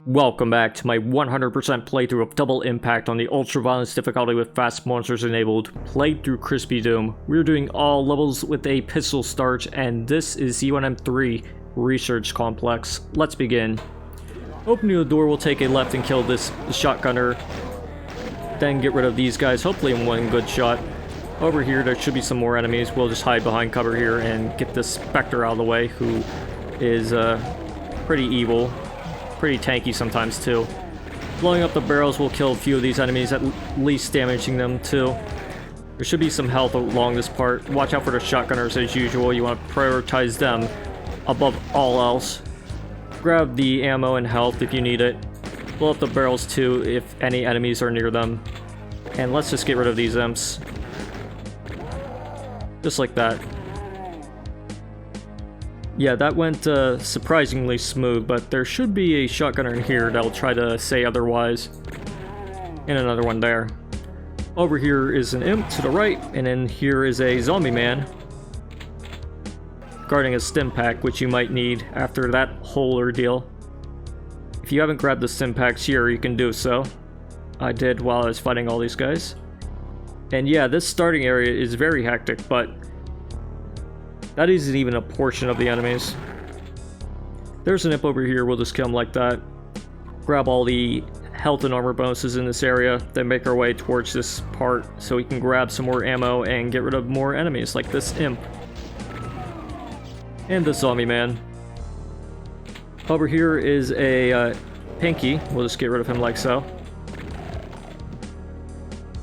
Welcome back to my 100% playthrough of Double Impact on the Ultra Violence difficulty with fast monsters enabled, played through Crispy Doom. We're doing all levels with a pistol start, and this is E1M3 Research Complex. Let's begin. Opening the door, we'll take a left and kill this shotgunner, then get rid of these guys, hopefully in one good shot. Over here, there should be some more enemies. We'll just hide behind cover here and get this Spectre out of the way, who is pretty evil. Pretty tanky sometimes too. Blowing up the barrels will kill a few of these enemies, at least damaging them too. There should be some health along this part. Watch out for the shotgunners as usual. You want to prioritize them above all else. Grab the ammo and health if you need it. Blow up the barrels too if any enemies are near them. And let's just get rid of these imps. Just like that. Yeah, that went surprisingly smooth, but there should be a shotgunner in here that'll try to say otherwise. And another one there. Over here is an imp to the right, and then here is a zombie man guarding a stim pack, which you might need after that whole ordeal. If you haven't grabbed the stim packs here, you can do so. I did while I was fighting all these guys. And yeah, this starting area is very hectic, but that isn't even a portion of the enemies. There's an imp over here, we'll just kill him like that. Grab all the health and armor bonuses in this area, then make our way towards this part so we can grab some more ammo and get rid of more enemies like this imp. And the zombie man. Over here is a Pinky, we'll just get rid of him like so.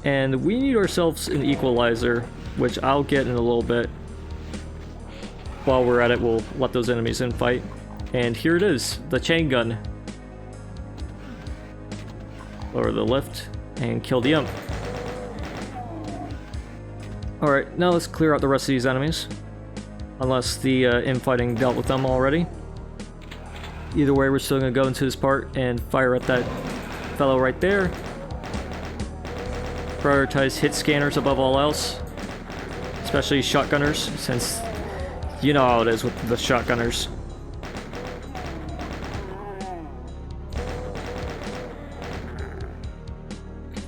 And we need ourselves an equalizer, which I'll get in a little bit. While we're at it, we'll let those enemies in fight. And here it is, the chain gun. Lower the lift and kill the imp. Alright, now let's clear out the rest of these enemies. Unless the infighting dealt with them already. Either way, we're still going to go into this part and fire at that fellow right there. Prioritize hit scanners above all else. Especially shotgunners, since you know how it is with the shotgunners.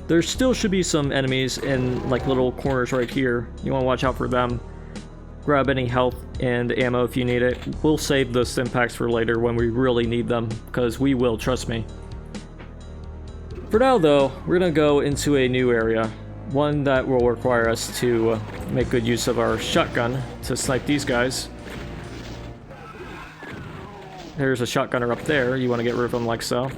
There still should be some enemies in like little corners right here. You want to watch out for them. Grab any health and ammo if you need it. We'll save the stim packs for later when we really need them, because we will, trust me. For now though, we're gonna go into a new area. One that will require us to make good use of our shotgun to snipe these guys. There's a shotgunner up there, you want to get rid of him like so.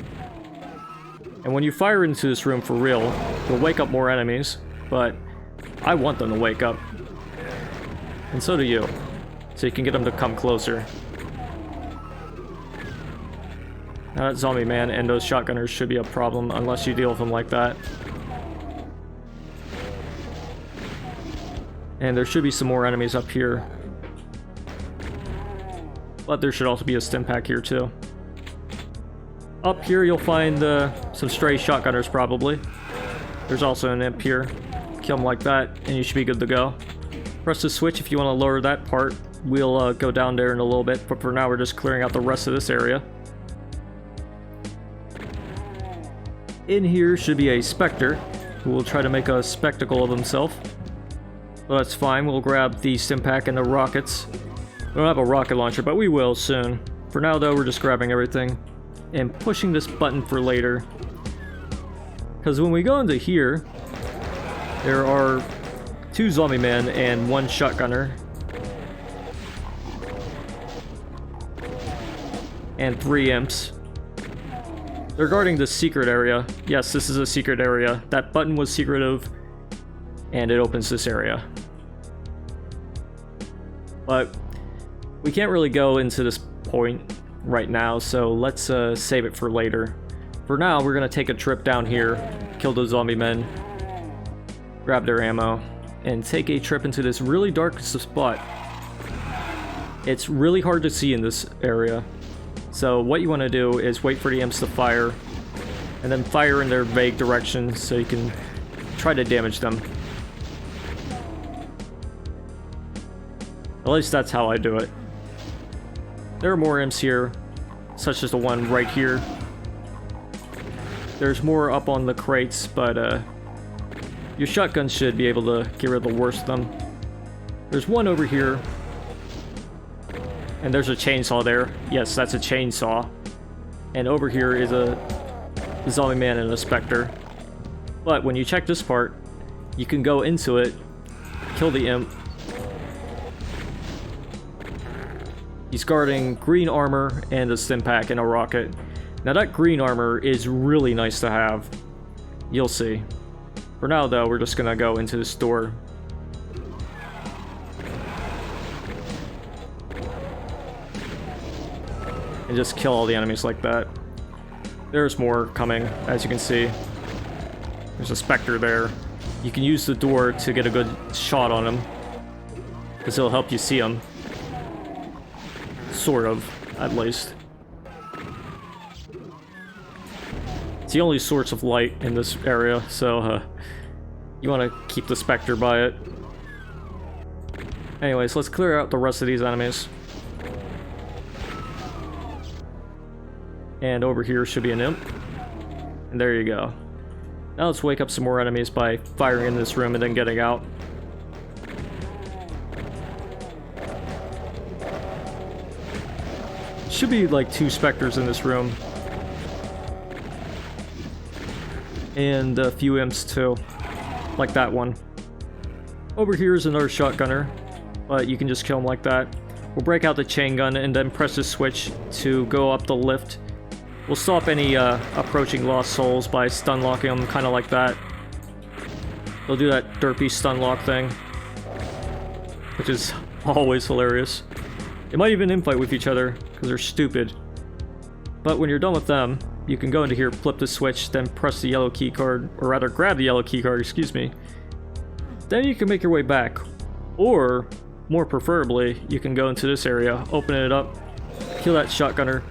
And when you fire into this room for real, you'll wake up more enemies, but I want them to wake up. And so do you, so you can get them to come closer. Now that zombie man and those shotgunners should be a problem unless you deal with them like that. And there should be some more enemies up here. But there should also be a stim pack here too. Up here you'll find some stray shotgunners probably. There's also an imp here. Kill them like that and you should be good to go. Press the switch if you want to lower that part. We'll go down there in a little bit, but for now we're just clearing out the rest of this area. In here should be a Spectre, who will try to make a spectacle of himself. Well, that's fine, we'll grab the stim pack and the rockets. We don't have a rocket launcher, but we will soon. For now though, we're just grabbing everything and pushing this button for later. Because when we go into here, there are 2 zombie men and 1 shotgunner. And 3 imps. They're guarding the secret area. Yes, this is a secret area. That button was secretive, and it opens this area. But we can't really go into this point right now, so let's save it for later. For now, we're gonna take a trip down here, kill those zombie men, grab their ammo, and take a trip into this really dark spot. It's really hard to see in this area. So what you want to do is wait for the imps to fire, and then fire in their vague direction so you can try to damage them. At least that's how I do it. There are more imps here, such as the one right here. There's more up on the crates, but your shotgun should be able to get rid of the worst of them. There's one over here. And there's a chainsaw there. Yes, that's a chainsaw. And over here is a zombie man and a specter. But when you check this part, you can go into it, kill the imp. He's guarding green armor and a stim pack and a rocket. Now that green armor is really nice to have. You'll see. For now though, we're just gonna go into the store. And just kill all the enemies like that. There's more coming, as you can see. There's a specter there. You can use the door to get a good shot on him, because it'll help you see him. Sort of, at least. It's the only source of light in this area, so you want to keep the specter by it. Anyways, let's clear out the rest of these enemies. And over here should be an imp. And there you go. Now let's wake up some more enemies by firing in this room and then getting out. Should be like 2 specters in this room. And a few imps too. Like that one. Over here is another shotgunner. But you can just kill him like that. We'll break out the chain gun and then press the switch to go up the lift. We'll stop any approaching lost souls by stun locking them, kind of like that. They'll do that derpy stun lock thing, which is always hilarious. They might even infight with each other, because they're stupid. But when you're done with them, you can go into here, flip the switch, then press the yellow key card, or rather grab the yellow key card, excuse me. Then you can make your way back. Or, more preferably, you can go into this area, open it up, kill that shotgunner,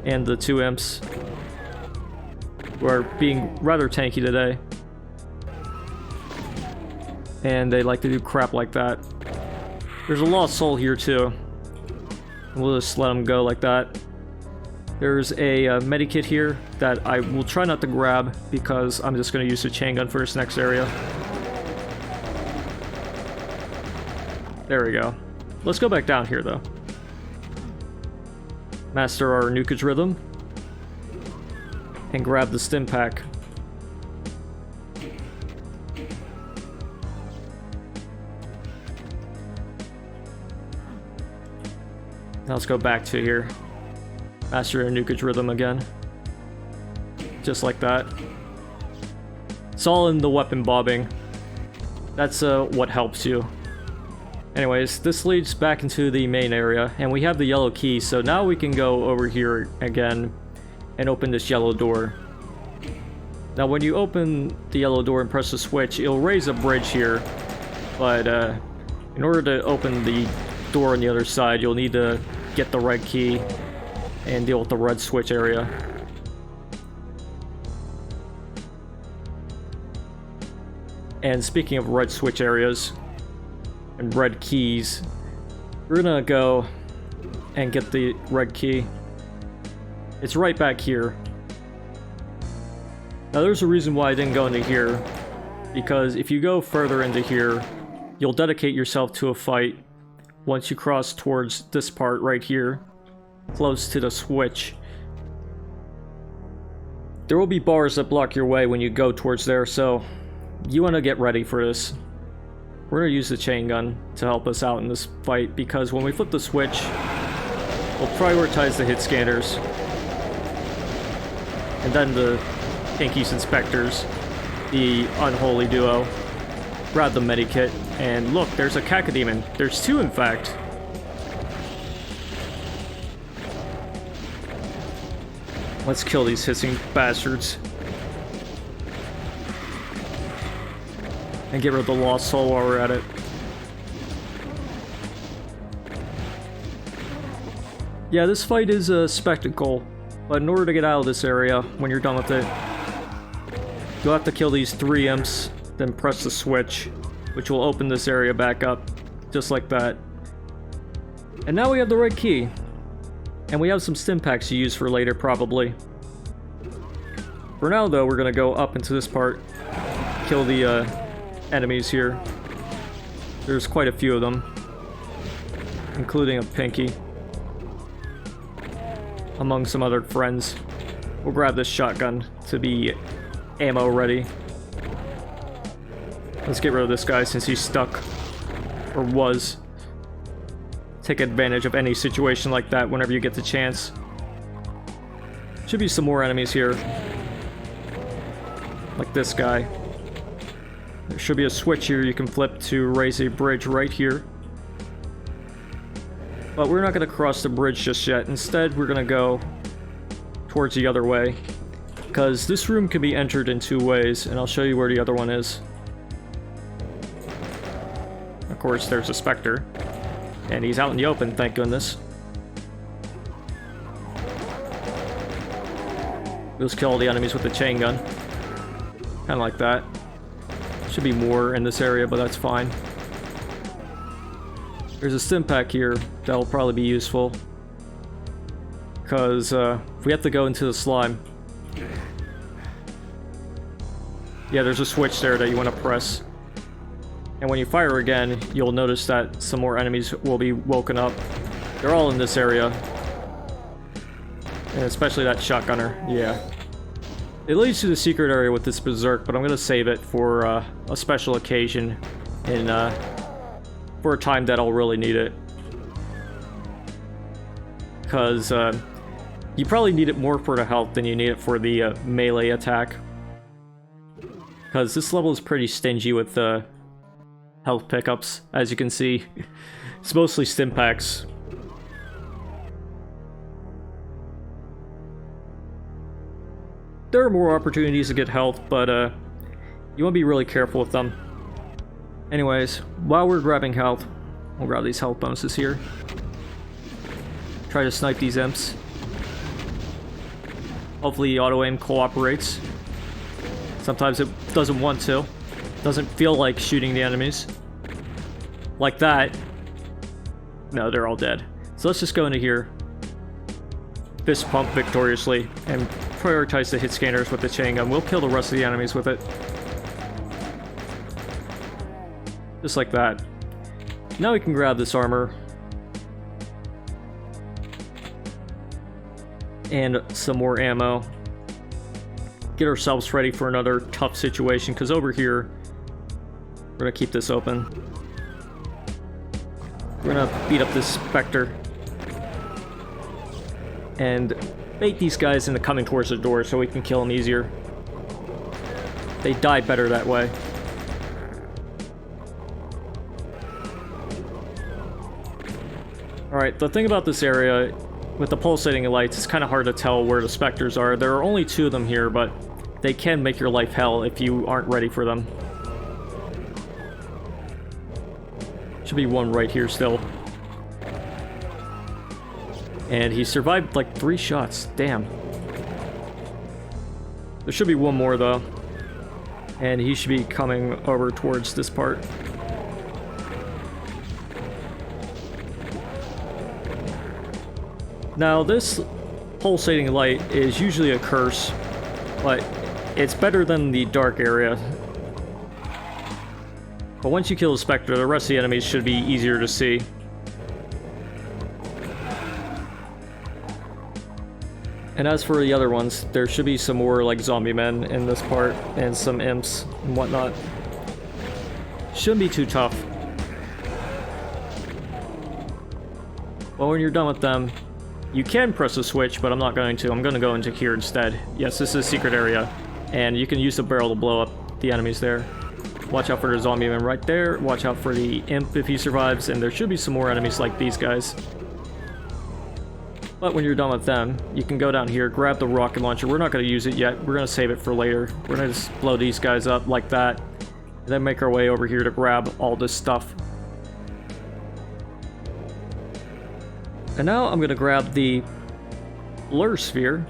and the 2 imps, who are being rather tanky today. And they like to do crap like that. There's a lost soul here too. We'll just let them go like that. There's a medikit here that I will try not to grab because I'm just going to use the chain gun for this next area. There we go. Let's go back down here though. Master our nukage rhythm. And grab the stim pack. Now let's go back to here. Master our nukage rhythm again. Just like that. It's all in the weapon bobbing. That's what helps you. Anyways, this leads back into the main area, and we have the yellow key, so now we can go over here again and open this yellow door. Now when you open the yellow door and press the switch, it'll raise a bridge here, but in order to open the door on the other side, you'll need to get the red key and deal with the red switch area. And speaking of red switch areas and red keys, we're gonna go and get the red key. It's right back here. Now there's a reason why I didn't go into here, because if you go further into here, you'll dedicate yourself to a fight once you cross towards this part right here, close to the switch. There will be bars that block your way when you go towards there, so you want to get ready for this. We're going to use the chain gun to help us out in this fight, because when we flip the switch, we'll prioritize the hit scanners. And then the Pinkies and Specters, the unholy duo. Grab the medikit, and look, there's a cacodemon. There's 2 in fact. Let's kill these hissing bastards. And get rid of the lost soul while we're at it. Yeah, this fight is a spectacle, but in order to get out of this area, when you're done with it, you'll have to kill these 3 imps, then press the switch, which will open this area back up, just like that. And now we have the red key. And we have some stim packs to use for later, probably. For now, though, we're gonna go up into this part, kill the enemies here. There's quite a few of them, including a Pinky, among some other friends. We'll grab this shotgun to be ammo ready. Let's get rid of this guy since he's stuck, or was. Take advantage of any situation like that whenever you get the chance. Should be some more enemies here, like this guy. There should be a switch here you can flip to raise a bridge right here. But we're not going to cross the bridge just yet. Instead, we're going to go towards the other way, because this room can be entered in two ways, and I'll show you where the other one is. Of course, there's a Spectre, and he's out in the open, thank goodness. We'll just kill all the enemies with the chain gun. Kind of like that. Should be more in this area, but that's fine. There's a stim pack here that'll probably be useful, because if we have to go into the slime. Yeah, there's a switch there that you want to press. And when you fire again, you'll notice that some more enemies will be woken up. They're all in this area. And especially that shotgunner, yeah. It leads to the secret area with this berserk, but I'm going to save it for a special occasion in for a time that I'll really need it. Because you probably need it more for the health than you need it for the melee attack. Because this level is pretty stingy with health pickups, as you can see. It's mostly stim packs. There are more opportunities to get health, but you want to be really careful with them. Anyways, while we're grabbing health, we'll grab these health bonuses here. Try to snipe these imps. Hopefully auto-aim cooperates. Sometimes it doesn't want to. Doesn't feel like shooting the enemies. Like that. No, they're all dead. So let's just go into here. Fist pump victoriously and prioritize the hit scanners with the chain gun. We'll kill the rest of the enemies with it. Just like that. Now we can grab this armor. And some more ammo. Get ourselves ready for another tough situation, because over here, we're gonna keep this open. We're gonna beat up this Spectre. And bait these guys into coming towards the door so we can kill them easier. They die better that way. Alright, the thing about this area, with the pulsating lights, it's kind of hard to tell where the Spectres are. There are only two of them here, but they can make your life hell if you aren't ready for them. Should be one right here still. And he survived like 3 shots. Damn. There should be one more though. And he should be coming over towards this part. Now this pulsating light is usually a curse, but it's better than the dark area. But once you kill the Spectre, the rest of the enemies should be easier to see. And as for the other ones, there should be some more like zombie men in this part, and some imps and whatnot. Shouldn't be too tough. Well, when you're done with them, you can press a switch, but I'm not going to. I'm going to go into here instead. Yes, this is a secret area, and you can use the barrel to blow up the enemies there. Watch out for the zombie man right there. Watch out for the imp if he survives, and there should be some more enemies like these guys. But when you're done with them, you can go down here, grab the rocket launcher. We're not going to use it yet. We're going to save it for later. We're going to just blow these guys up like that, and then make our way over here to grab all this stuff. And now I'm going to grab the blur sphere,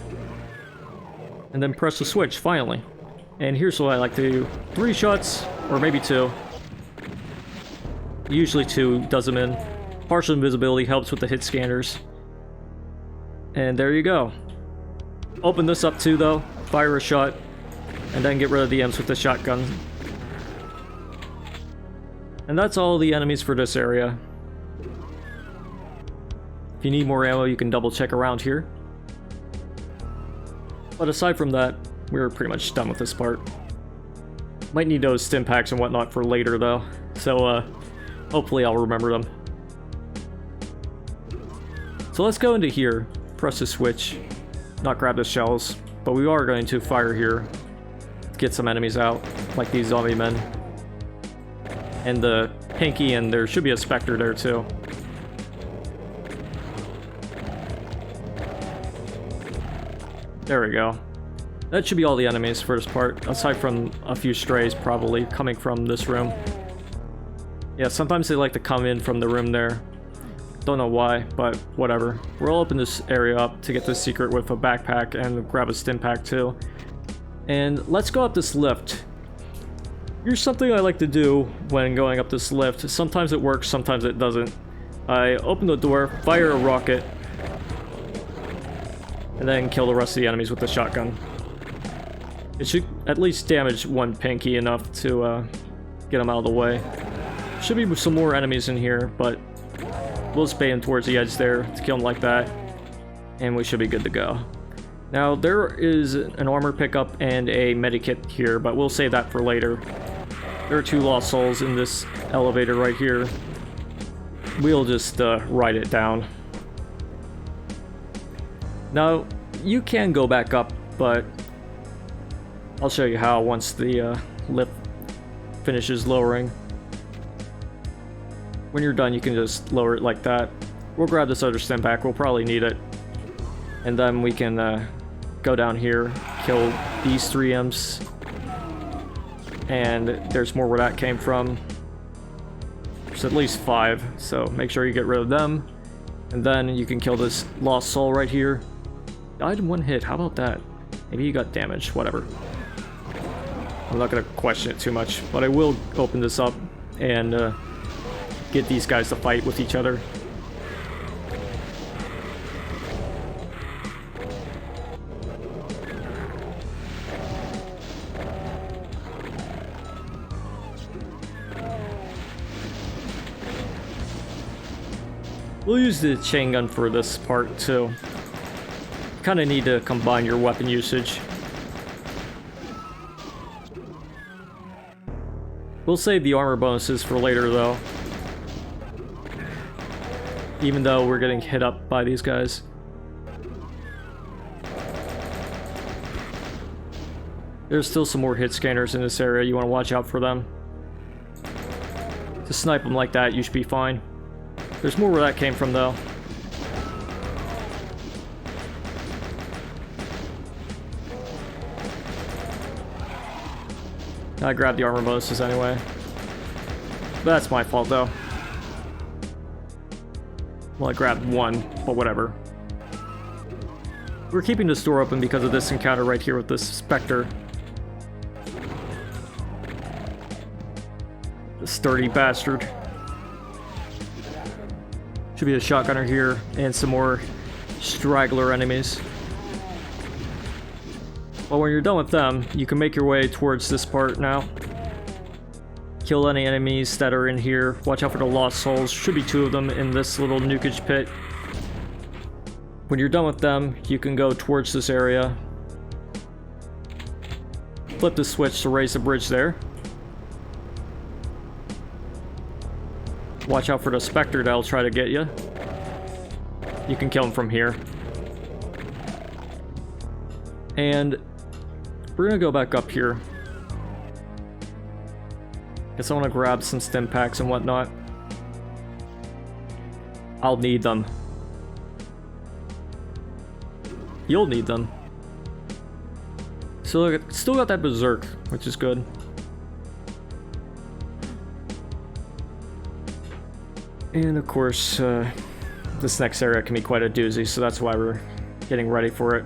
and then press the switch, finally. And here's what I like to do. 3 shots, or maybe 2. Usually 2 does them in. Partial invisibility helps with the hit scanners. And there you go. Open this up too though, fire a shot, and then get rid of the imps with the shotgun. And that's all the enemies for this area. If you need more ammo, you can double check around here. But aside from that, we're pretty much done with this part. Might need those stim packs and whatnot for later though, so hopefully I'll remember them. So let's go into here, press the switch, not grab the shells, but we are going to fire here to get some enemies out, like these zombie men. And the pinky, and there should be a specter there too. There we go. That should be all the enemies for this part, aside from a few strays probably coming from this room. Yeah, sometimes they like to come in from the room there. Don't know why, but whatever. We'll open this area up to get this secret with a backpack and grab a stim pack too. And let's go up this lift. Here's something I like to do when going up this lift. Sometimes it works, sometimes it doesn't. I open the door, fire a rocket, and then kill the rest of the enemies with the shotgun. It should at least damage one pinky enough to get them out of the way. Should be some more enemies in here, but we'll spay them towards the edge there to kill them like that, and we should be good to go. Now, there is an armor pickup and a medikit here, but we'll save that for later. There are 2 lost souls in this elevator right here. We'll just write it down. Now, you can go back up, but I'll show you how once the lift finishes lowering. When you're done, you can just lower it like that. We'll grab this other stim pack, we'll probably need it. And then we can go down here, kill these 3 imps. And there's more where that came from. There's at least 5, so make sure you get rid of them. And then you can kill this lost soul right here. Died in 1 hit, how about that? Maybe you got damaged, whatever. I'm not gonna question it too much, but I will open this up and get these guys to fight with each other. We'll use the chain gun for this part too. Kind of need to combine your weapon usage. We'll save the armor bonuses for later though. Even though we're getting hit up by these guys. There's still some more hit scanners in this area, you want to watch out for them. To snipe them like that, you should be fine. There's more where that came from though. I grabbed the armor bonuses anyway. That's my fault though. Well, I grabbed 1, but whatever. We're keeping this door open because of this encounter right here with this specter. The sturdy bastard. Should be a shotgunner here, and some more straggler enemies. Well, when you're done with them, you can make your way towards this part now. Kill any enemies that are in here. Watch out for the lost souls. Should be 2 of them in this little nukage pit. When you're done with them, you can go towards this area. Flip the switch to raise the bridge there. Watch out for the specter that'll try to get you. You can kill him from here. And we're gonna go back up here. Guess I want to grab some stim packs and whatnot. I'll need them. You'll need them. So still got that berserk, which is good. And of course, this next area can be quite a doozy, so that's why we're getting ready for it.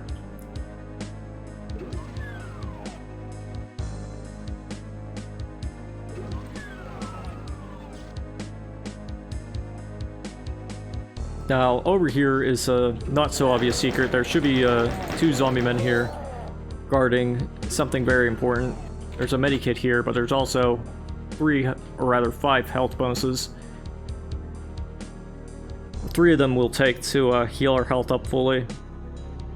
Now, over here is a not so obvious secret. There should be 2 zombie men here guarding something very important. There's a medikit here, but there's also 3, or rather 5 health bonuses. 3 of them we'll take to heal our health up fully,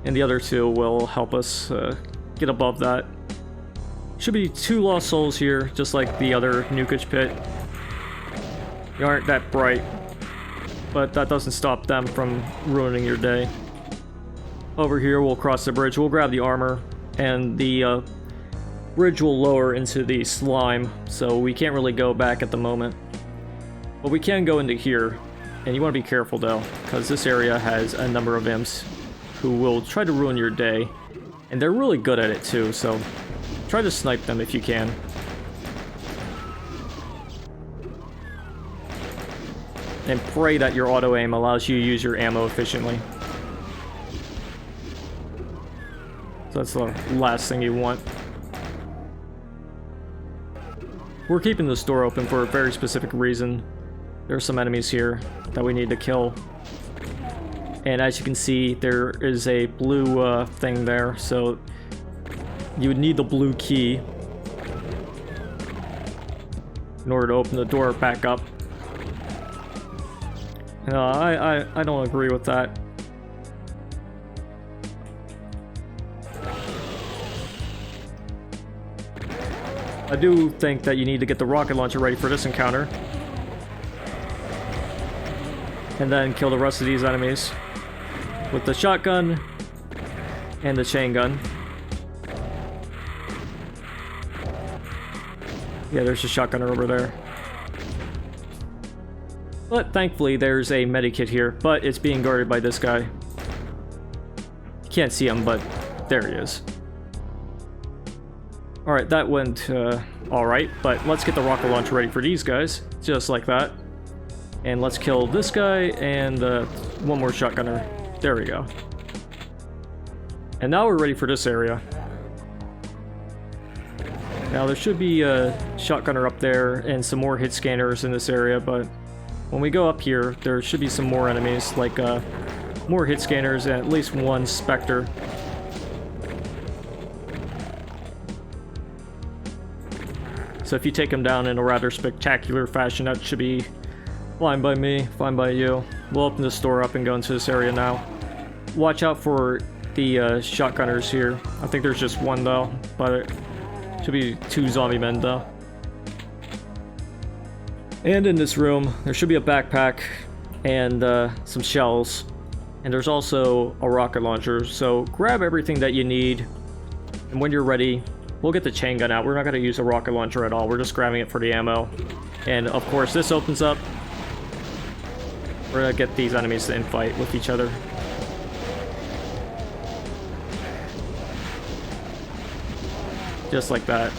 and the other 2 will help us get above that. Should be 2 lost souls here, just like the other nukage pit. They aren't that bright, but that doesn't stop them from ruining your day. Over here we'll cross the bridge, we'll grab the armor, and the bridge will lower into the slime, so we can't really go back at the moment. But we can go into here, and you want to be careful though, because this area has a number of imps who will try to ruin your day, and they're really good at it too, so try to snipe them if you can. And pray that your auto-aim allows you to use your ammo efficiently. So that's the last thing you want. We're keeping this door open for a very specific reason. There are some enemies here that we need to kill. And as you can see, there is a blue thing there, so you would need the blue key in order to open the door back up. No, I don't agree with that. I do think that you need to get the rocket launcher ready for this encounter. And then kill the rest of these enemies with the shotgun and the chain gun. Yeah, there's a shotgunner over there. But thankfully there's a medikit here, but it's being guarded by this guy. You can't see him, but there he is. Alright, that went alright, but let's get the rocket launcher ready for these guys, just like that. And let's kill this guy and one more shotgunner. There we go. And now we're ready for this area. Now there should be a shotgunner up there and some more hit scanners in this area, but when we go up here, there should be some more enemies, like more hit scanners and at least 1 Spectre. So if you take them down in a rather spectacular fashion, that should be fine by me, fine by you. We'll open this door up and go into this area now. Watch out for the shotgunners here. I think there's just 1 though, but it should be 2 zombie men though. And in this room, there should be a backpack and some shells. And there's also a rocket launcher, so grab everything that you need. And when you're ready, we'll get the chain gun out. We're not going to use a rocket launcher at all. We're just grabbing it for the ammo. And of course, this opens up. We're going to get these enemies to infight with each other. Just like that.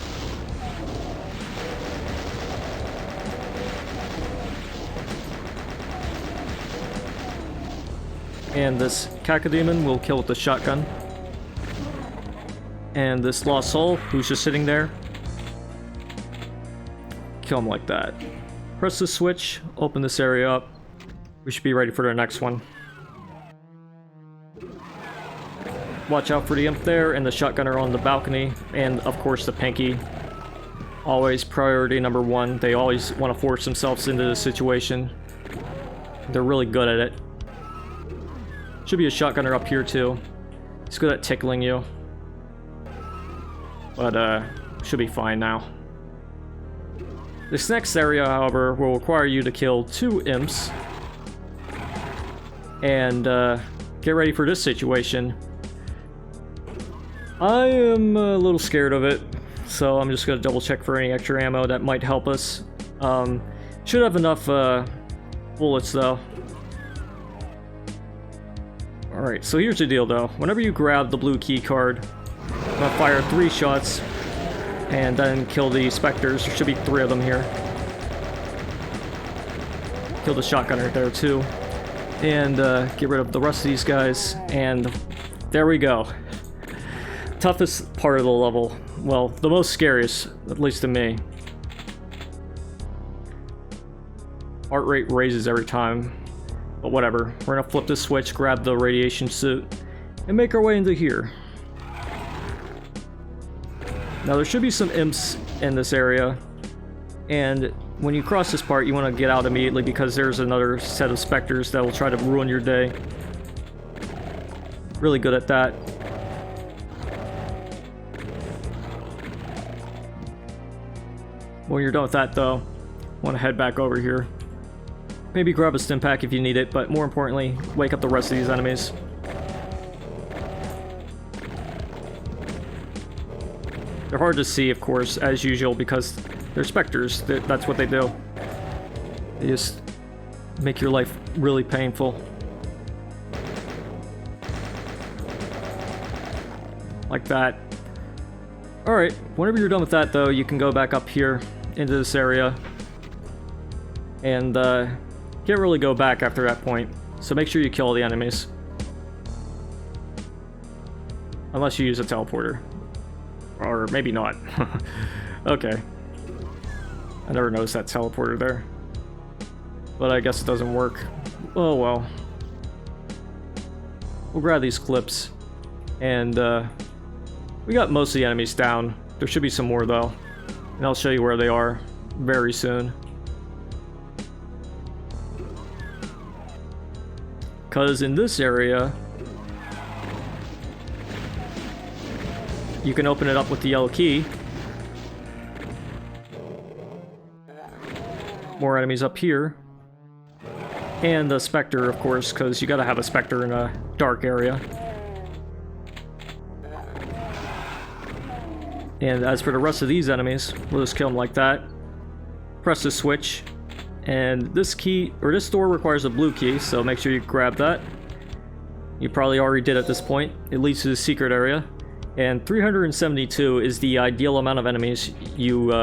And this cacodemon we'll kill with the shotgun. And this lost soul, who's just sitting there, kill him like that. Press the switch, open this area up. We should be ready for the next one. Watch out for the imp there, and the shotgunner on the balcony, and of course the pinky. Always priority number 1. They always want to force themselves into this situation. They're really good at it. Should be a shotgunner up here too. He's good at tickling you. But should be fine now. This next area, however, will require you to kill 2 imps. And get ready for this situation. I am a little scared of it, so I'm just going to double check for any extra ammo that might help us. Should have enough bullets though. Alright, so here's the deal though. Whenever you grab the blue key card, I'm gonna fire 3 shots and then kill the specters. There should be 3 of them here. Kill the shotgunner there too. And get rid of the rest of these guys. And there we go. Toughest part of the level. Well, the most scariest, at least to me. Heart rate raises every time. But whatever, we're gonna flip this switch, grab the radiation suit, and make our way into here. Now there should be some imps in this area, and when you cross this part you want to get out immediately because there's another set of specters that will try to ruin your day. Really good at that. When you're done with that though, want to head back over here. Maybe grab a stim pack if you need it, but more importantly, wake up the rest of these enemies. They're hard to see, of course, as usual, because they're specters. That's what they do. They just make your life really painful. Like that. Alright, whenever you're done with that, though, you can go back up here into this area. And, can't really go back after that point. So make sure you kill all the enemies. Unless you use a teleporter. Or maybe not. Okay. I never noticed that teleporter there. But I guess it doesn't work. Oh well. We'll grab these clips. And we got most of the enemies down. There should be some more though. And I'll show you where they are very soon. Because in this area, you can open it up with the yellow key. More enemies up here. And the Spectre, of course, because you gotta have a Spectre in a dark area. And as for the rest of these enemies, we'll just kill them like that. Press the switch. And this key, or this door requires a blue key, so make sure you grab that. You probably already did at this point. It leads to the secret area. And 372 is the ideal amount of enemies you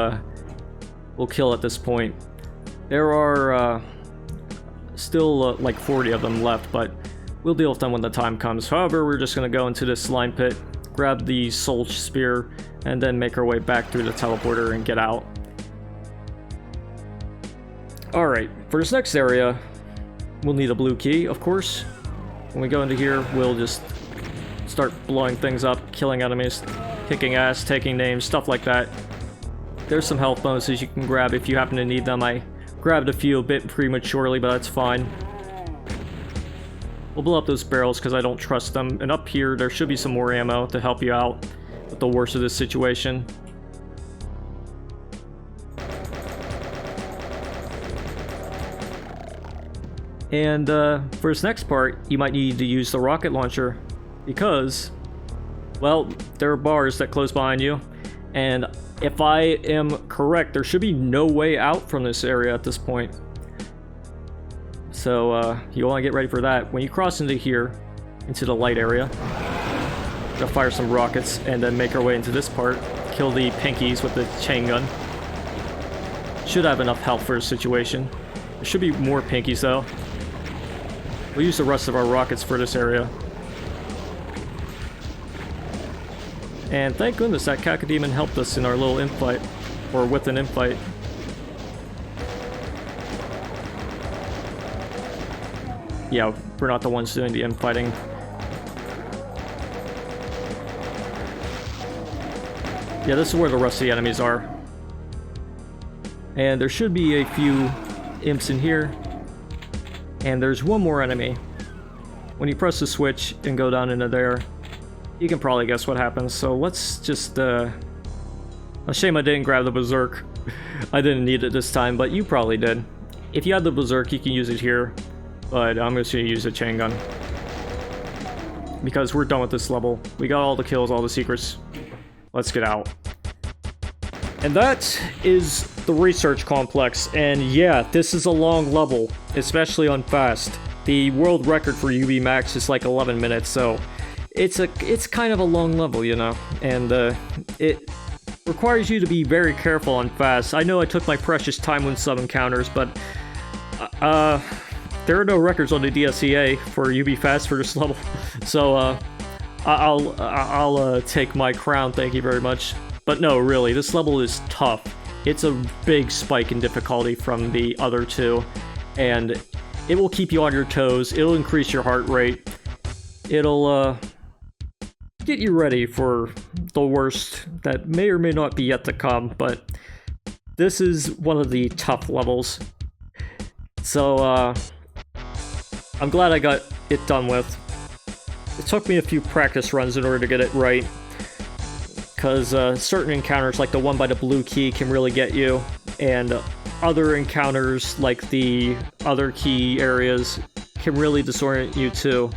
will kill at this point. There are still like 40 of them left, but we'll deal with them when the time comes. However, we're just going to go into this slime pit, grab the soul spear, and then make our way back through the teleporter and get out. Alright, for this next area, we'll need a blue key, of course. When we go into here, we'll just start blowing things up, killing enemies, kicking ass, taking names, stuff like that. There's some health bonuses you can grab if you happen to need them. I grabbed a few a bit prematurely, but that's fine. We'll blow up those barrels because I don't trust them. And up here, there should be some more ammo to help you out with the worst of this situation. And for this next part, you might need to use the rocket launcher because, well, there are bars that close behind you, and if I am correct, there should be no way out from this area at this point. So you want to get ready for that. When you cross into here, into the light area, we'll fire some rockets and then make our way into this part, kill the pinkies with the chain gun. Should have enough health for the situation. There should be more pinkies though. We'll use the rest of our rockets for this area. And thank goodness that Cacodemon helped us in our little imp fight. Or with an imp fight. Yeah, we're not the ones doing the imp fighting. Yeah, this is where the rest of the enemies are. And there should be a few imps in here. And there's one more enemy. When you press the switch and go down into there, you can probably guess what happens. So let's just, a shame I didn't grab the Berserk. I didn't need it this time, but you probably did. If you have the Berserk, you can use it here. But I'm just going to use a chain gun. Because we're done with this level. We got all the kills, all the secrets. Let's get out. And that is the research complex. And yeah, this is a long level, especially on fast. The world record for UB Max is like 11 minutes, so it's kind of a long level, you know. And it requires you to be very careful on fast. I know I took my precious time with some encounters, but there are no records on the DSEA for UB Fast for this level, so I'll take my crown, thank you very much. But no, really, this level is tough. It's a big spike in difficulty from the other two, and It will keep you on your toes, it'll increase your heart rate, it'll get you ready for the worst that may or may not be yet to come, but this is one of the tough levels. So, I'm glad I got it done with. It took me a few practice runs in order to get it right, because certain encounters like the one by the blue key can really get you, and other encounters like the other key areas can really disorient you too.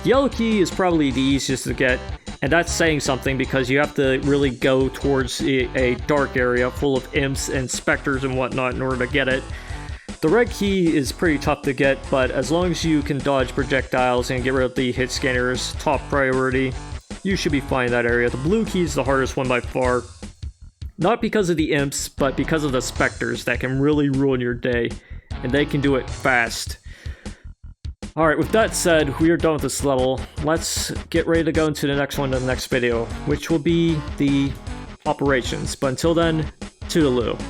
The yellow key is probably the easiest to get, and that's saying something because you have to really go towards a dark area full of imps and specters and whatnot in order to get it. The red key is pretty tough to get, but as long as you can dodge projectiles and get rid of the hit scanners, top priority, you should be fine in that area. The blue key is the hardest one by far. Not because of the imps, but because of the specters that can really ruin your day, and they can do it fast. Alright, with that said, we are done with this level. Let's get ready to go into the next one in the next video, which will be the operations. But until then, toodaloo.